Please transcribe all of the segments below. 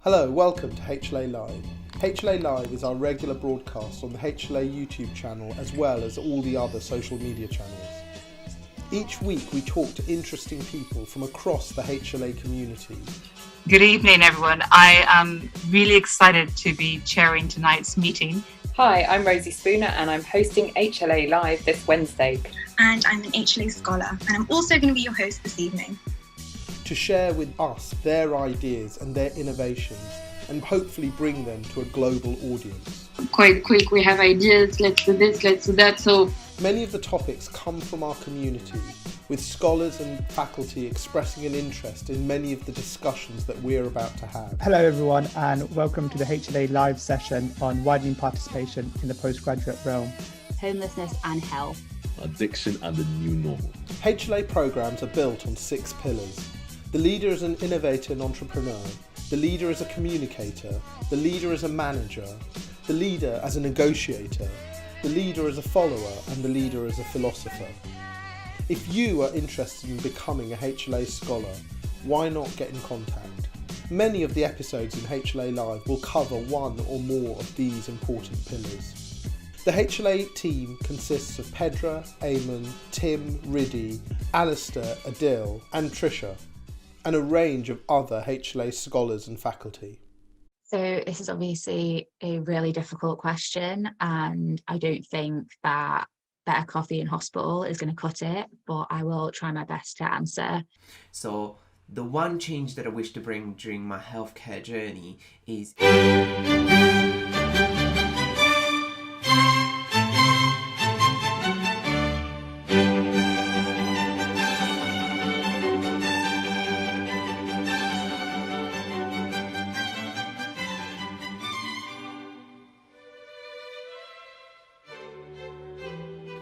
Hello, welcome to HLA Live. HLA Live is our regular broadcast on the HLA YouTube channel as well as all the other social media channels. Each week we talk to interesting people from across the HLA community. Good evening, everyone. I am really excited to be chairing tonight's meeting. Hi, I'm Rosie Spooner and I'm hosting HLA Live this Wednesday. And I'm an HLA scholar and I'm also going to be your host this evening. To share with us their ideas and their innovations and hopefully bring them to a global audience. Quite quick, we have ideas, let's do this, let's do that. So many of the topics come from our community, with scholars and faculty expressing an interest in many of the discussions that we're about to have. Hello everyone and welcome to the HLA Live session on widening participation in the postgraduate realm. Homelessness and health. Addiction and the new normal. HLA programmes are built on 6 pillars. The leader is an innovator and entrepreneur. The leader is a communicator. The leader is a manager. The leader as a negotiator. The leader as a follower. And the leader as a philosopher. If you are interested in becoming a HLA scholar, why not get in contact? Many of the episodes in HLA Live will cover one or more of these important pillars. The HLA team consists of Pedra, Eamon, Tim, Riddy, Alistair, Adil and Trisha, and a range of other HLA scholars and faculty. So this is obviously a really difficult question, and I don't think that better coffee in hospital is going to cut it, but I will try my best to answer. So the one change that I wish to bring during my healthcare journey is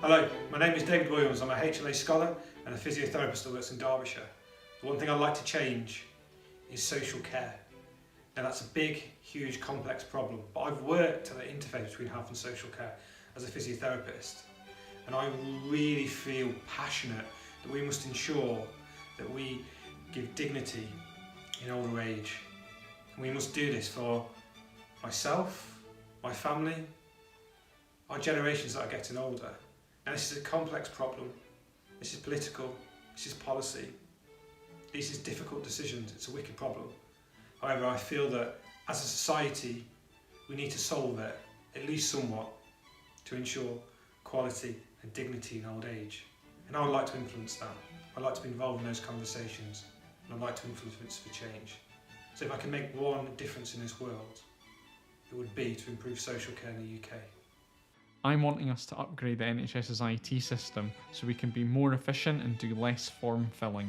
Hello, my name is David Williams. I'm a HLA scholar and a physiotherapist that works in Derbyshire. The one thing I'd like to change is social care. Now that's a big, huge, complex problem, but I've worked at the interface between health and social care as a physiotherapist, and I really feel passionate that we must ensure that we give dignity in older age. And we must do this for myself, my family, our generations that are getting older. Now this is a complex problem, this is political, this is policy, this is difficult decisions, it's a wicked problem. However, I feel that as a society we need to solve it, at least somewhat, to ensure quality and dignity in old age. And I would like to influence that. I'd like to be involved in those conversations, and I'd like to influence for change. So if I can make one difference in this world, it would be to improve social care in the UK. I'm wanting us to upgrade the NHS's IT system so we can be more efficient and do less form filling.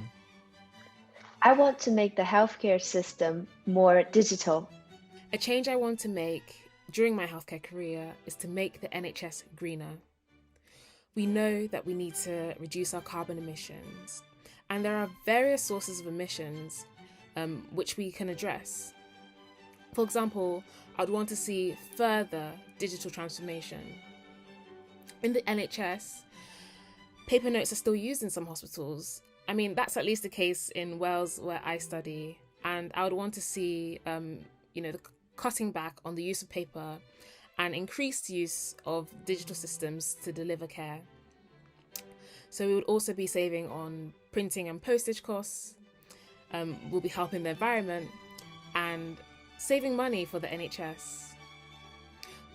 I want to make the healthcare system more digital. A change I want to make during my healthcare career is to make the NHS greener. We know that we need to reduce our carbon emissions, and there are various sources of emissions which we can address. For example, I'd want to see further digital transformation. In the NHS, paper notes are still used in some hospitals. I mean, that's at least the case in Wales where I study, and I would want to see, the cutting back on the use of paper and increased use of digital systems to deliver care. So we would also be saving on printing and postage costs, we'll be helping the environment and saving money for the NHS.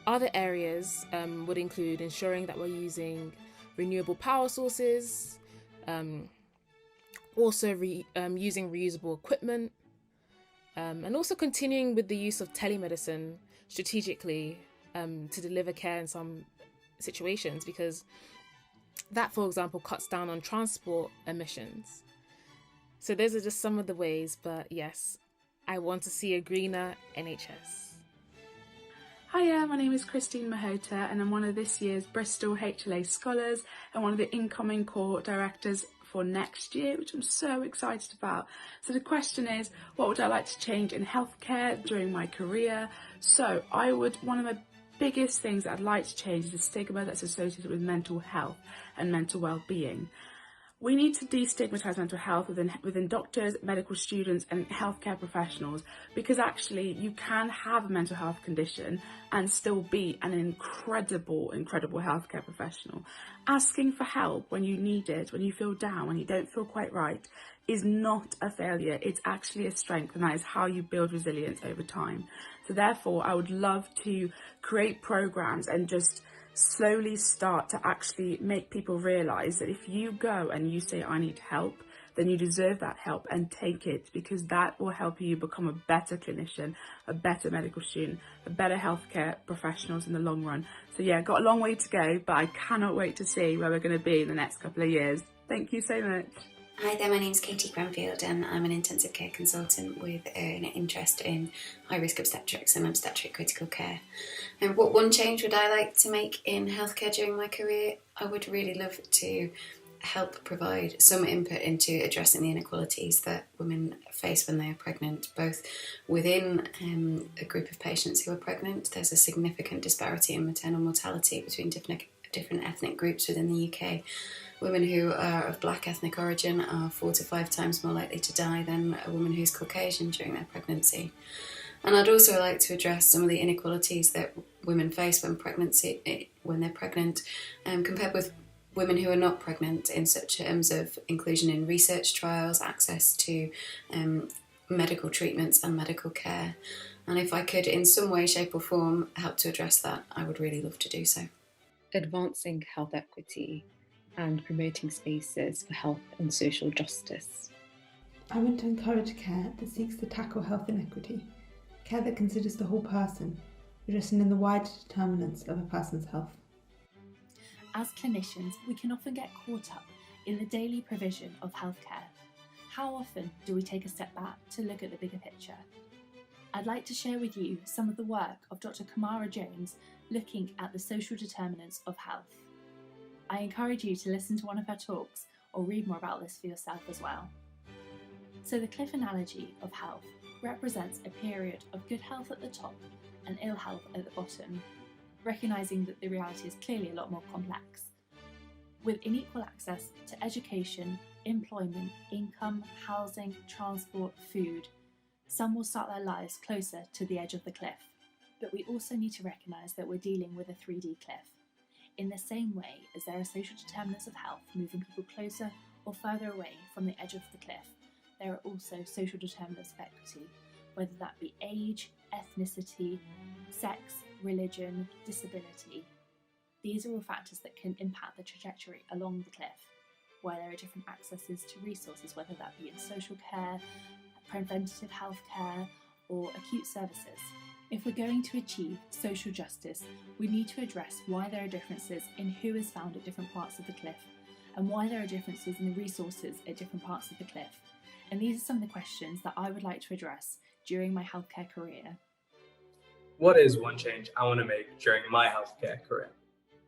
Other areas would include ensuring that we're using renewable power sources, also using reusable equipment, and also continuing with the use of telemedicine strategically to deliver care in some situations, because that, for example, cuts down on transport emissions. So those are just some of the ways, but yes, I want to see a greener NHS. Hiya, my name is Christine Mahota and I'm one of this year's Bristol HLA Scholars and one of the incoming core directors for next year, which I'm so excited about. So the question is, what would I like to change in healthcare during my career? So one of the biggest things that I'd like to change is the stigma that's associated with mental health and mental well-being. We need to destigmatise mental health within doctors, medical students and healthcare professionals, because actually you can have a mental health condition and still be an incredible healthcare professional. Asking for help when you need it, when you feel down, when you don't feel quite right, is not a failure. It's actually a strength, and that is how you build resilience over time. So therefore, I would love to create programs and just slowly start to actually make people realise that if you go and you say, I need help, then you deserve that help and take it, because that will help you become a better clinician, a better medical student, a better healthcare professionals in the long run. So yeah, got a long way to go, but I cannot wait to see where we're going to be in the next couple of years. Thank you so much. Hi there, my name's Katie Cranfield and I'm an intensive care consultant with an interest in high-risk obstetrics and obstetric critical care. And what one change would I like to make in healthcare during my career? I would really love to help provide some input into addressing the inequalities that women face when they are pregnant, both within a group of patients who are pregnant. There's a significant disparity in maternal mortality between different ethnic groups within the UK. Women who are of black ethnic origin are 4 to 5 times more likely to die than a woman who's Caucasian during their pregnancy. And I'd also like to address some of the inequalities that women face when they're pregnant, compared with women who are not pregnant, in such terms of inclusion in research trials, access to medical treatments and medical care. And if I could in some way, shape or form help to address that, I would really love to do so. Advancing health equity and promoting spaces for health and social justice. I want to encourage care that seeks to tackle health inequity, care that considers the whole person, addressing in the wider determinants of a person's health. As clinicians, we can often get caught up in the daily provision of healthcare. How often do we take a step back to look at the bigger picture? I'd like to share with you some of the work of Dr. Kamara Jones looking at the social determinants of health. I encourage you to listen to one of her talks or read more about this for yourself as well. So the cliff analogy of health represents a period of good health at the top and ill health at the bottom, recognising that the reality is clearly a lot more complex. With unequal access to education, employment, income, housing, transport, food, some will start their lives closer to the edge of the cliff. But we also need to recognise that we're dealing with a 3D cliff. In the same way as there are social determinants of health moving people closer or further away from the edge of the cliff, there are also social determinants of equity, whether that be age, ethnicity, sex, religion, disability. These are all factors that can impact the trajectory along the cliff, where there are different accesses to resources, whether that be in social care, preventative health care, or acute services. If we're going to achieve social justice, we need to address why there are differences in who is found at different parts of the cliff, and why there are differences in the resources at different parts of the cliff. And these are some of the questions that I would like to address during my healthcare career. What is one change I want to make during my healthcare career?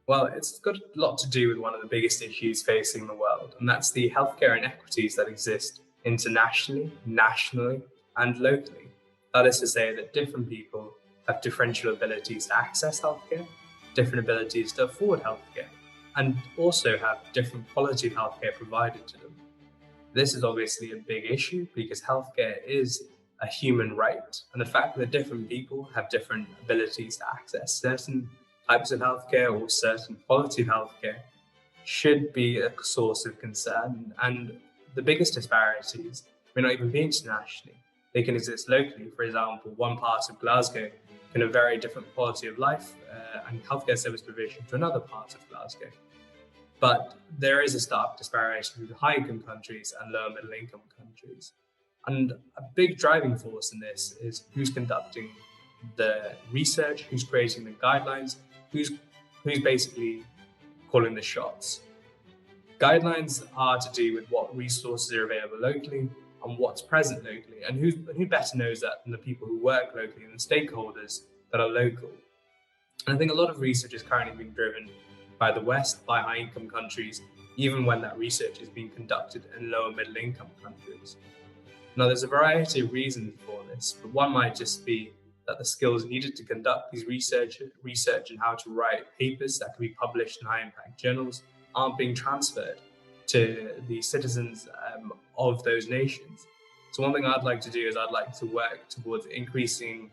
Well, it's got a lot to do with one of the biggest issues facing the world, and that's the healthcare inequities that exist internationally, nationally, and locally. That is to say that different people have differential abilities to access healthcare, different abilities to afford healthcare, and also have different quality of healthcare provided to them. This is obviously a big issue because healthcare is a human right, and the fact that different people have different abilities to access certain types of healthcare or certain quality of healthcare should be a source of concern. And the biggest disparities may not even be internationally. They can exist locally. For example, one part of Glasgow can have very different quality of life and healthcare service provision to another part of Glasgow. But there is a stark disparity between high-income countries and lower middle-income countries. And a big driving force in this is who's conducting the research, who's creating the guidelines, who's basically calling the shots. Guidelines are to do with what resources are available locally and what's present locally, and who better knows that than the people who work locally and the stakeholders that are local. And I think a lot of research is currently being driven by the West, by high-income countries, even when that research is being conducted in lower middle-income countries. Now, there's a variety of reasons for this, but one might just be that the skills needed to conduct these research and how to write papers that can be published in high-impact journals aren't being transferred to the citizens of those nations. So one thing I'd like to do is I'd like to work towards increasing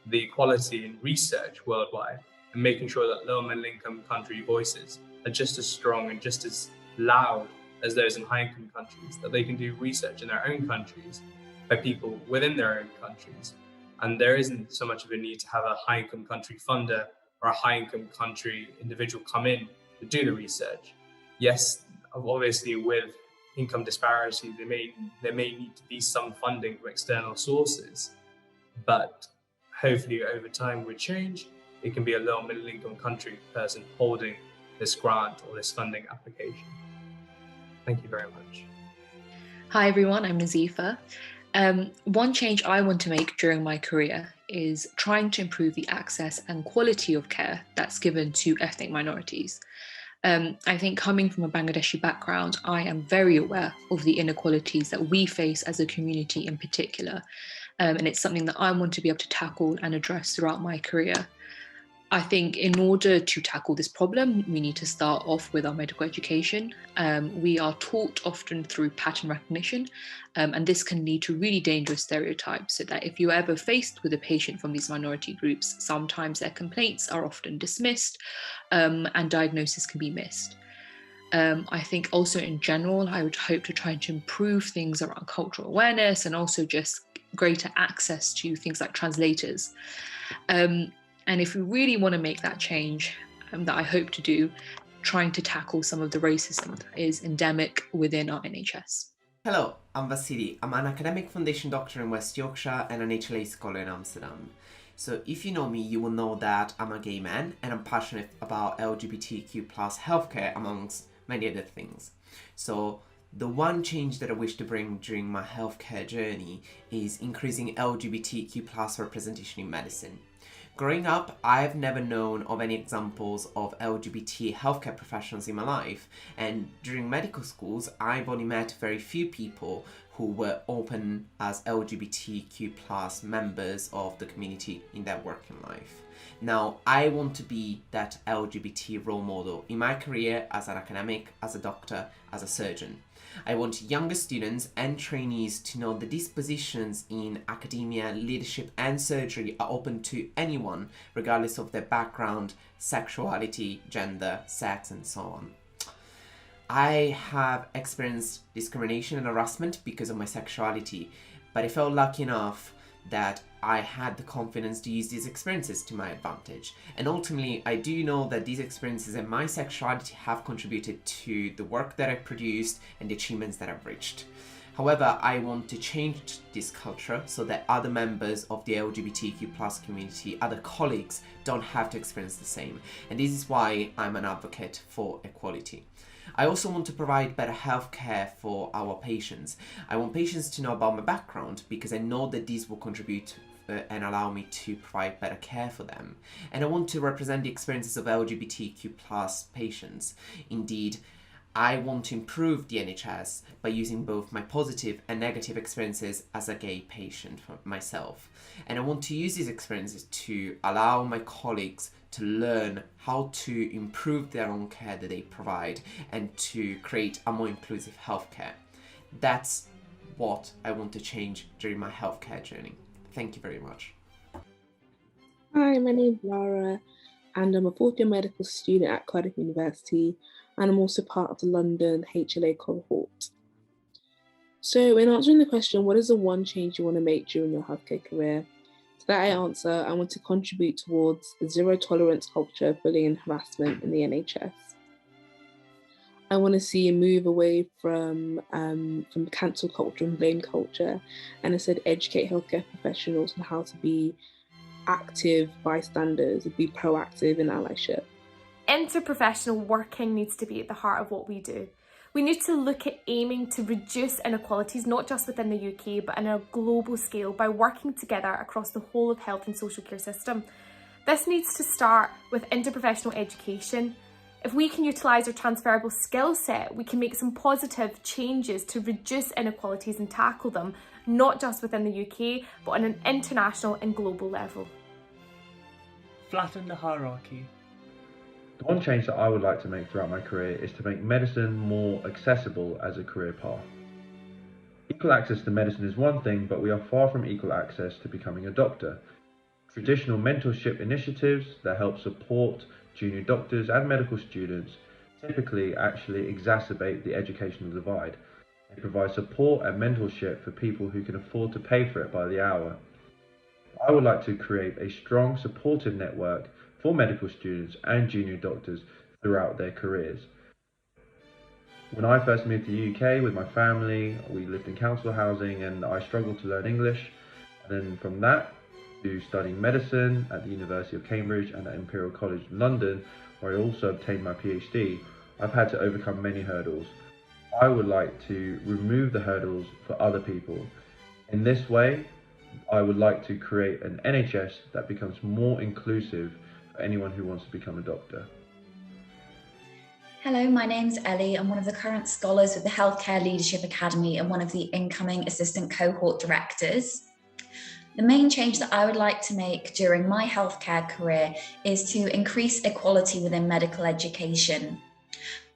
the quality in research worldwide and making sure that low and middle income country voices are just as strong and just as loud as those in high income countries, that they can do research in their own countries by people within their own countries. And there isn't so much of a need to have a high income country funder or a high income country individual come in to do the research. Yes, obviously with income disparity, there may need to be some funding from external sources, but hopefully over time with change, it can be a low and middle income country person holding this grant or this funding application. Thank you very much. Hi everyone, I'm Nazifa. One change I want to make during my career is trying to improve the access and quality of care that's given to ethnic minorities. I think coming from a Bangladeshi background, I am very aware of the inequalities that we face as a community in particular. And it's something that I want to be able to tackle and address throughout my career. I think in order to tackle this problem, we need to start off with our medical education. We are taught often through pattern recognition, and this can lead to really dangerous stereotypes, so that if you're ever faced with a patient from these minority groups, sometimes their complaints are often dismissed and diagnosis can be missed. I think also in general, I would hope to try to improve things around cultural awareness and also just greater access to things like translators. And if we really want to make that change that I hope to do, trying to tackle some of the racism that is endemic within our NHS. Hello, I'm Vasily. I'm an academic foundation doctor in West Yorkshire and an HLA scholar in Amsterdam. So if you know me, you will know that I'm a gay man and I'm passionate about LGBTQ+ healthcare amongst many other things. So the one change that I wish to bring during my healthcare journey is increasing LGBTQ+ representation in medicine. Growing up, I've never known of any examples of LGBT healthcare professionals in my life, and during medical schools, I've only met very few people who were open as LGBTQ+ members of the community in their working life. Now, I want to be that LGBT role model in my career as an academic, as a doctor, as a surgeon. I want younger students and trainees to know that these positions in academia, leadership and surgery are open to anyone, regardless of their background, sexuality, gender, sex and so on. I have experienced discrimination and harassment because of my sexuality, but I felt lucky enough that I had the confidence to use these experiences to my advantage. And ultimately, I do know that these experiences and my sexuality have contributed to the work that I produced and the achievements that I've reached. However, I want to change this culture so that other members of the LGBTQ+ community, other colleagues, don't have to experience the same. And this is why I'm an advocate for equality. I also want to provide better healthcare for our patients. I want patients to know about my background because I know that this will contribute and allow me to provide better care for them. And I want to represent the experiences of LGBTQ+ patients. Indeed, I want to improve the NHS by using both my positive and negative experiences as a gay patient for myself. And I want to use these experiences to allow my colleagues to learn how to improve their own care that they provide and to create a more inclusive healthcare. That's what I want to change during my healthcare journey. Thank you very much. Hi, my name is Laura and I'm a fourth year medical student at Cardiff University, and I'm also part of the London HLA cohort. So in answering the question, what is the one change you want to make during your healthcare career? To that I answer, I want to contribute towards a zero tolerance culture of bullying and harassment in the NHS. I want to see a move away from cancel culture and blame culture, and instead educate healthcare professionals on how to be active bystanders and be proactive in allyship. Interprofessional working needs to be at the heart of what we do. We need to look at aiming to reduce inequalities, not just within the UK, but on a global scale by working together across the whole of health and social care system. This needs to start with interprofessional education. If we can utilise our transferable skill set, we can make some positive changes to reduce inequalities and tackle them, not just within the UK, but on an international and global level. Flatten the hierarchy. The one change that I would like to make throughout my career is to make medicine more accessible as a career path. Equal access to medicine is one thing, but we are far from equal access to becoming a doctor. Traditional mentorship initiatives that help support junior doctors and medical students typically actually exacerbate the educational divide. They provide support and mentorship for people who can afford to pay for it by the hour. I would like to create a strong supportive network for medical students and junior doctors throughout their careers. When I first moved to the UK with my family, we lived in council housing and I struggled to learn English. And then from that to studying medicine at the University of Cambridge and at Imperial College London, where I also obtained my PhD, I've had to overcome many hurdles. I would like to remove the hurdles for other people. In this way, I would like to create an NHS that becomes more inclusive for anyone who wants to become a doctor. Hello, my name's Ellie. I'm one of the current scholars with the Healthcare Leadership Academy and one of the incoming assistant cohort directors. The main change that I would like to make during my healthcare career is to increase equality within medical education.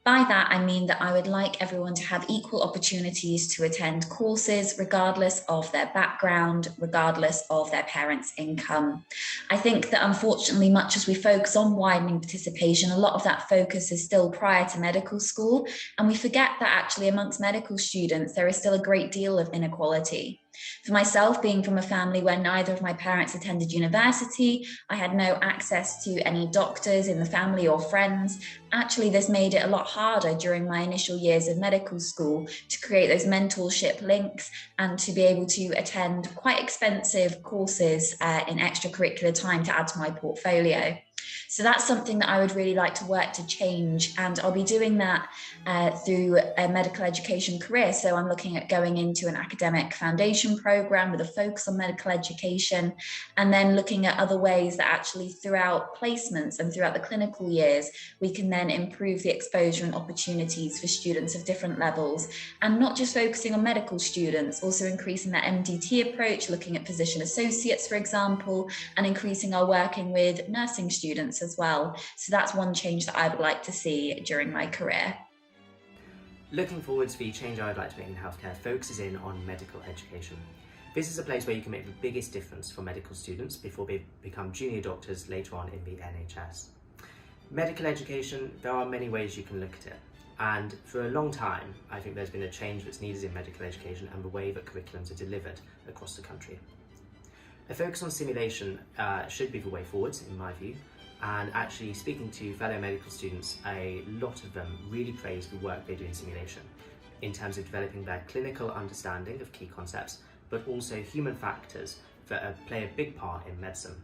By that, I mean that I would like everyone to have equal opportunities to attend courses regardless of their background, regardless of their parents' income. I think that unfortunately, much as we focus on widening participation, a lot of that focus is still prior to medical school, and we forget that actually amongst medical students, there is still a great deal of inequality. For myself, being from a family where neither of my parents attended university, I had no access to any doctors in the family or friends. Actually, this made it a lot harder during my initial years of medical school to create those mentorship links and to be able to attend quite expensive courses in extracurricular time to add to my portfolio. So that's something that I would really like to work to change, and I'll be doing that through a medical education career. So I'm looking at going into an academic foundation program with a focus on medical education, and then looking at other ways that actually throughout placements and throughout the clinical years, we can then improve the exposure and opportunities for students of different levels, and not just focusing on medical students, also increasing that MDT approach, looking at physician associates, for example, and increasing our working with nursing students as well. So that's one change that I would like to see during my career. Looking forwards, the change I would like to make in healthcare focuses in on medical education. This is a place where you can make the biggest difference for medical students before they become junior doctors later on in the NHS. Medical education, there are many ways you can look at it. And for a long time, I think there's been a change that's needed in medical education and the way that curriculums are delivered across the country. A focus on simulation should be the way forwards, in my view. And actually, speaking to fellow medical students, a lot of them really praise the work they do in simulation in terms of developing their clinical understanding of key concepts, but also human factors that play a big part in medicine.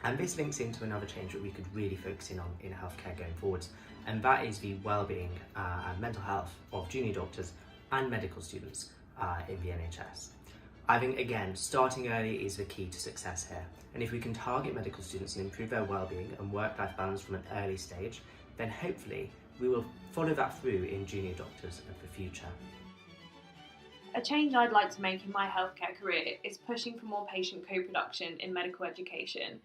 And this links into another change that we could really focus in on in healthcare going forwards, and that is the well-being and mental health of junior doctors and medical students in the NHS. I think, again, starting early is the key to success here. And if we can target medical students and improve their well-being and work-life balance from an early stage, then hopefully we will follow that through in junior doctors of the future. A change I'd like to make in my healthcare career is pushing for more patient co-production in medical education.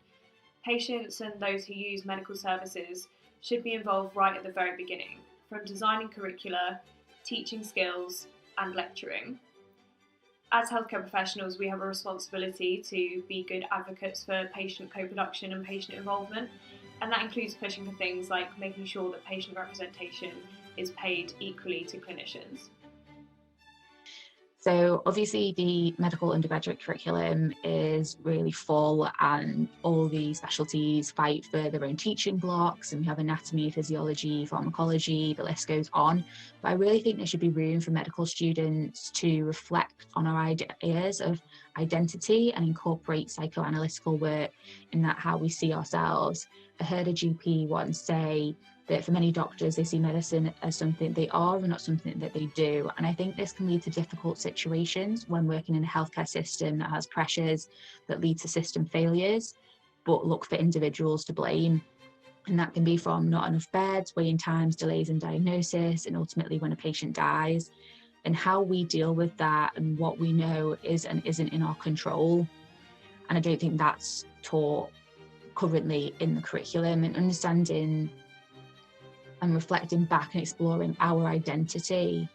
Patients and those who use medical services should be involved right at the very beginning, from designing curricula, teaching skills, and lecturing. As healthcare professionals, we have a responsibility to be good advocates for patient co-production and patient involvement, and that includes pushing for things like making sure that patient representation is paid equally to clinicians. So obviously the medical undergraduate curriculum is really full, and all the specialties fight for their own teaching blocks, and we have anatomy, physiology, pharmacology, the list goes on. But I really think there should be room for medical students to reflect on our ideas of identity and incorporate psychoanalytical work in that how we see ourselves. I heard a GP once say that for many doctors, they see medicine as something they are and not something that they do. And I think this can lead to difficult situations when working in a healthcare system that has pressures that lead to system failures, but look for individuals to blame. And that can be from not enough beds, waiting times, delays in diagnosis, and ultimately when a patient dies. And how we deal with that and what we know is and isn't in our control. And I don't think that's taught currently in the curriculum, and understanding and reflecting back and exploring our identity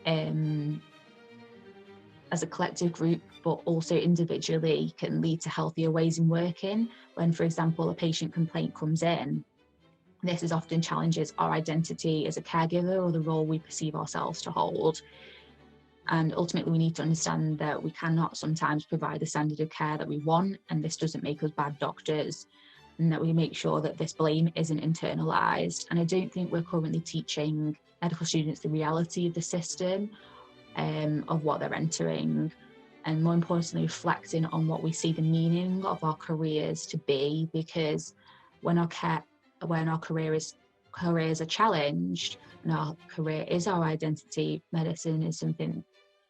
as a collective group, but also individually, can lead to healthier ways in working. When, for example, a patient complaint comes in, this is often challenges our identity as a caregiver or the role we perceive ourselves to hold. And ultimately, we need to understand that we cannot sometimes provide the standard of care that we want, and this doesn't make us bad doctors, and that we make sure that this blame isn't internalised. And I don't think we're currently teaching medical students the reality of the system, of what they're entering, and more importantly, reflecting on what we see the meaning of our careers to be, because when our careers are challenged and our career is our identity, medicine is something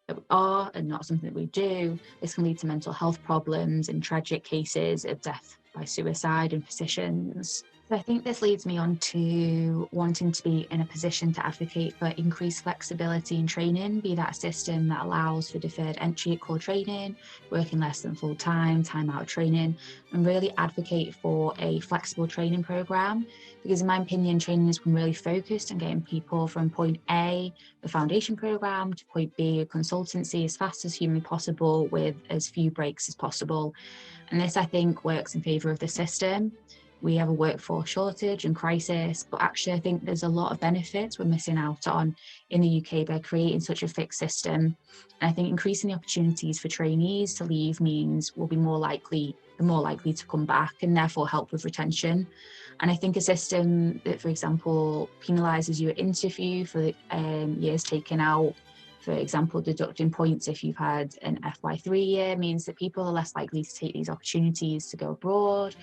that we are and not something that we do. This can lead to mental health problems and tragic cases of death by suicide in physicians. So I think this leads me on to wanting to be in a position to advocate for increased flexibility in training, be that a system that allows for deferred entry at core training, working less than full time out training, and really advocate for a flexible training programme. Because in my opinion, training has been really focused on getting people from point A, the foundation programme, to point B, a consultancy, as fast as humanly possible with as few breaks as possible. And this, I think, works in favour of the system. We have a workforce shortage and crisis, but actually I think there's a lot of benefits we're missing out on in the UK by creating such a fixed system. And I think increasing the opportunities for trainees to leave means they're more likely to come back and therefore help with retention. And I think a system that, for example, penalises you at interview for years taken out, for example, deducting points if you've had an FY3 year, means that people are less likely to take these opportunities to go abroad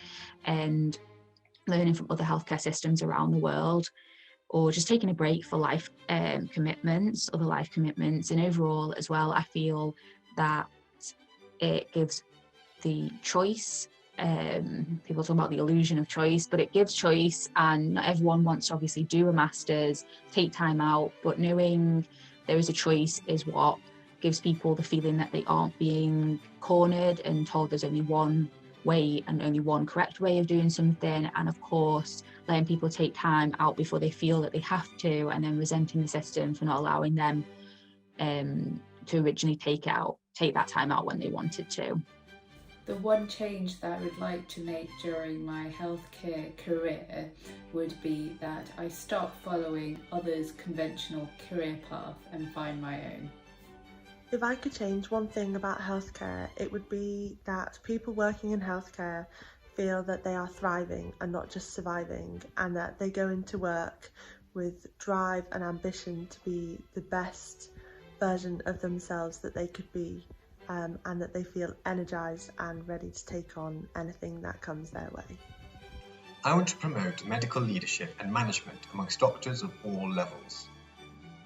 and learning from other healthcare systems around the world, or just taking a break for life commitments, other life commitments. And overall as well, I feel that it gives the choice. People talk about the illusion of choice, but it gives choice, and not everyone wants to obviously do a master's, take time out, but knowing there is a choice is what gives people the feeling that they aren't being cornered and told there's only one way and only one correct way of doing something. And of course, letting people take time out before they feel that they have to, and then resenting the system for not allowing them to originally take that time out when they wanted to. The one change that I would like to make during my healthcare career would be that I stop following others' conventional career path and find my own. If I could change one thing about healthcare, it would be that people working in healthcare feel that they are thriving and not just surviving, and that they go into work with drive and ambition to be the best version of themselves that they could be. And that they feel energised and ready to take on anything that comes their way. I want to promote medical leadership and management amongst doctors of all levels.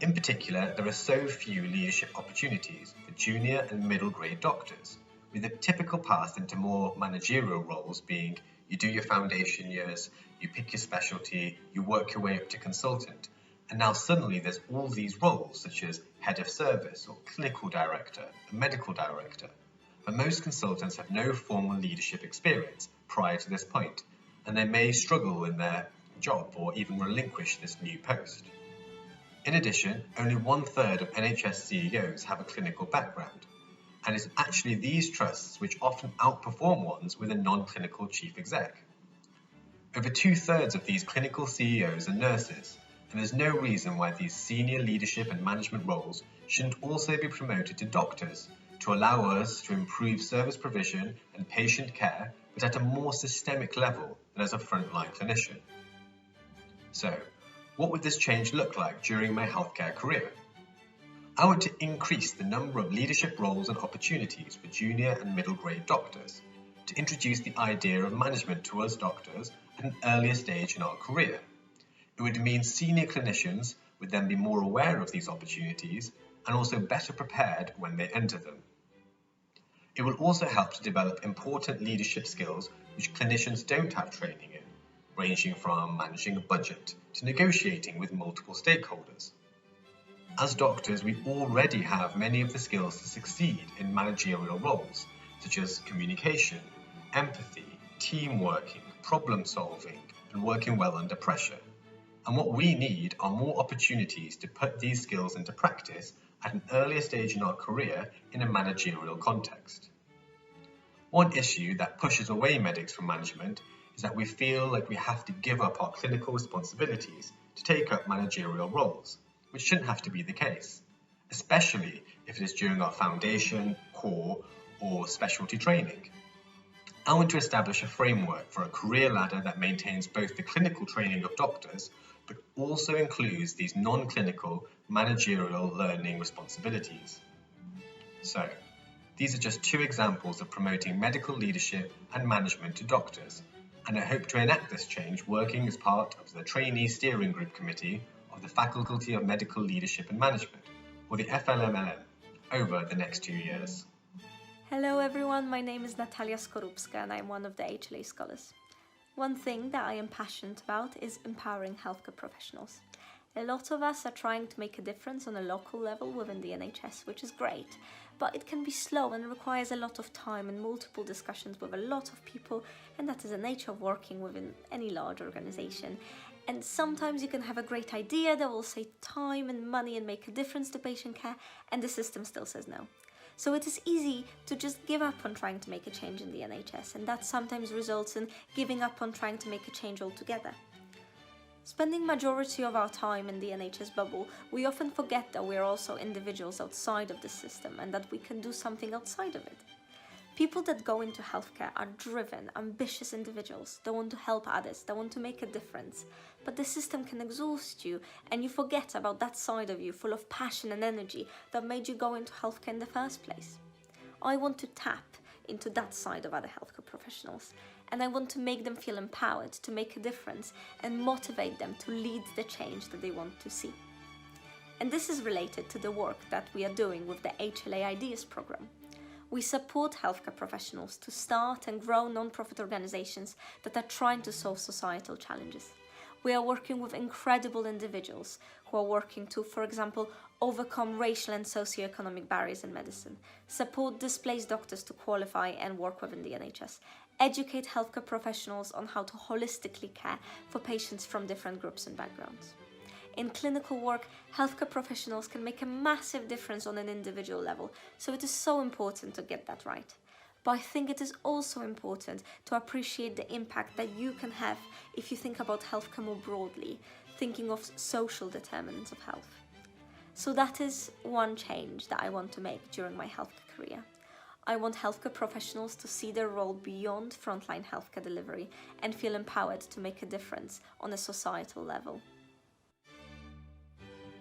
In particular, there are so few leadership opportunities for junior and middle grade doctors, with a typical path into more managerial roles being you do your foundation years, you pick your specialty, you work your way up to consultant. And now suddenly there's all these roles such as head of service or clinical director and medical director. But most consultants have no formal leadership experience prior to this point, and they may struggle in their job or even relinquish this new post. In addition, only 1/3 of NHS CEOs have a clinical background, and it's actually these trusts which often outperform ones with a non-clinical chief exec. Over 2/3 of these clinical CEOs are nurses, and there's no reason why these senior leadership and management roles shouldn't also be promoted to doctors to allow us to improve service provision and patient care, but at a more systemic level than as a frontline clinician. So, what would this change look like during my healthcare career? I want to increase the number of leadership roles and opportunities for junior and middle grade doctors, to introduce the idea of management to us doctors at an earlier stage in our career. It would mean senior clinicians would then be more aware of these opportunities and also better prepared when they enter them. It will also help to develop important leadership skills which clinicians don't have training in, ranging from managing a budget to negotiating with multiple stakeholders. As doctors, we already have many of the skills to succeed in managerial roles, such as communication, empathy, team working, problem solving, and working well under pressure. And what we need are more opportunities to put these skills into practice at an earlier stage in our career in a managerial context. One issue that pushes away medics from management is that we feel like we have to give up our clinical responsibilities to take up managerial roles, which shouldn't have to be the case, especially if it is during our foundation, core, or specialty training. I want to establish a framework for a career ladder that maintains both the clinical training of doctors, but also includes these non-clinical managerial learning responsibilities. So, these are just 2 examples of promoting medical leadership and management to doctors, and I hope to enact this change working as part of the Trainee Steering Group Committee of the Faculty of Medical Leadership and Management, or the FLMLM, over the next 2 years. Hello everyone, my name is Natalia Skorupska and I'm one of the HLA scholars. One thing that I am passionate about is empowering healthcare professionals. A lot of us are trying to make a difference on a local level within the NHS, which is great, but it can be slow and requires a lot of time and multiple discussions with a lot of people, and that is the nature of working within any large organisation. And sometimes you can have a great idea that will save time and money and make a difference to patient care, and the system still says no. So it is easy to just give up on trying to make a change in the NHS, and that sometimes results in giving up on trying to make a change altogether. Spending majority of our time in the NHS bubble, we often forget that we are also individuals outside of the system and that we can do something outside of it. People that go into healthcare are driven, ambitious individuals. They want to help others, they want to make a difference. But the system can exhaust you and you forget about that side of you full of passion and energy that made you go into healthcare in the first place. I want to tap into that side of other healthcare professionals, and I want to make them feel empowered to make a difference and motivate them to lead the change that they want to see. And this is related to the work that we are doing with the HLA Ideas program. We support healthcare professionals to start and grow non-profit organizations that are trying to solve societal challenges. We are working with incredible individuals who are working to, for example, overcome racial and socioeconomic barriers in medicine, support displaced doctors to qualify and work within the NHS, educate healthcare professionals on how to holistically care for patients from different groups and backgrounds. In clinical work, healthcare professionals can make a massive difference on an individual level, so it is so important to get that right. But I think it is also important to appreciate the impact that you can have if you think about healthcare more broadly, thinking of social determinants of health. So that is one change that I want to make during my healthcare career. I want healthcare professionals to see their role beyond frontline healthcare delivery and feel empowered to make a difference on a societal level.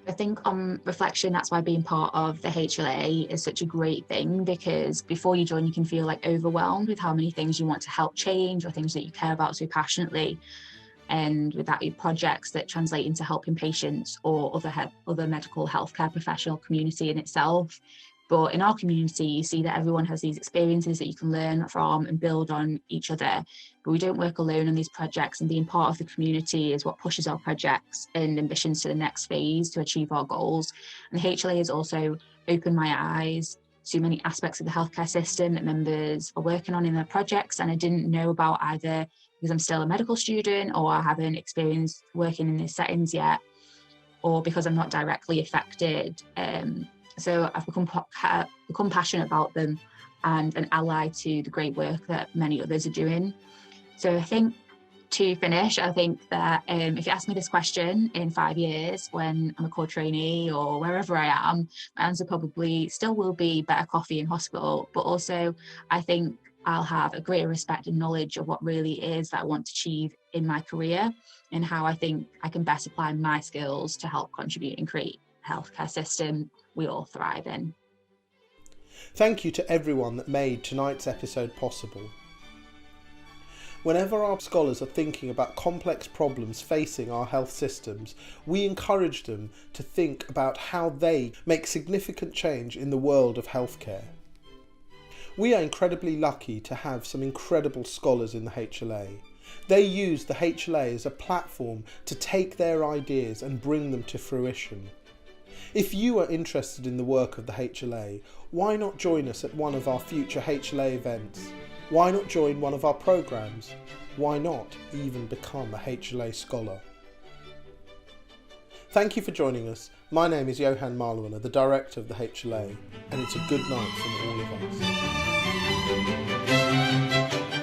I think on reflection, that's why being part of the HLA is such a great thing, because before you join, you can feel like overwhelmed with how many things you want to help change or things that you care about so passionately. And with that, your projects that translate into helping patients or other medical healthcare professional community in itself. But in our community, you see that everyone has these experiences that you can learn from and build on each other. But we don't work alone on these projects, and being part of the community is what pushes our projects and ambitions to the next phase to achieve our goals. And the HLA has also opened my eyes to many aspects of the healthcare system that members are working on in their projects, and I didn't know about either because I'm still a medical student or I haven't experienced working in these settings yet, or because I'm not directly affected. So I've become passionate about them and an ally to the great work that many others are doing. So I think to finish, I think that if you ask me this question in 5 years when I'm a core trainee or wherever I am, my answer probably still will be better coffee in hospital, but also I think I'll have a greater respect and knowledge of what really is that I want to achieve in my career and how I think I can best apply my skills to help contribute and create a healthcare system we all thrive in. Thank you to everyone that made tonight's episode possible. Whenever our scholars are thinking about complex problems facing our health systems, we encourage them to think about how they make significant change in the world of healthcare. We are incredibly lucky to have some incredible scholars in the HLA. They use the HLA as a platform to take their ideas and bring them to fruition. If you are interested in the work of the HLA, why not join us at one of our future HLA events? Why not join one of our programs? Why not even become a HLA scholar? Thank you for joining us. My name is Johan Marlewala, the Director of the HLA, and it's a good night from all of us.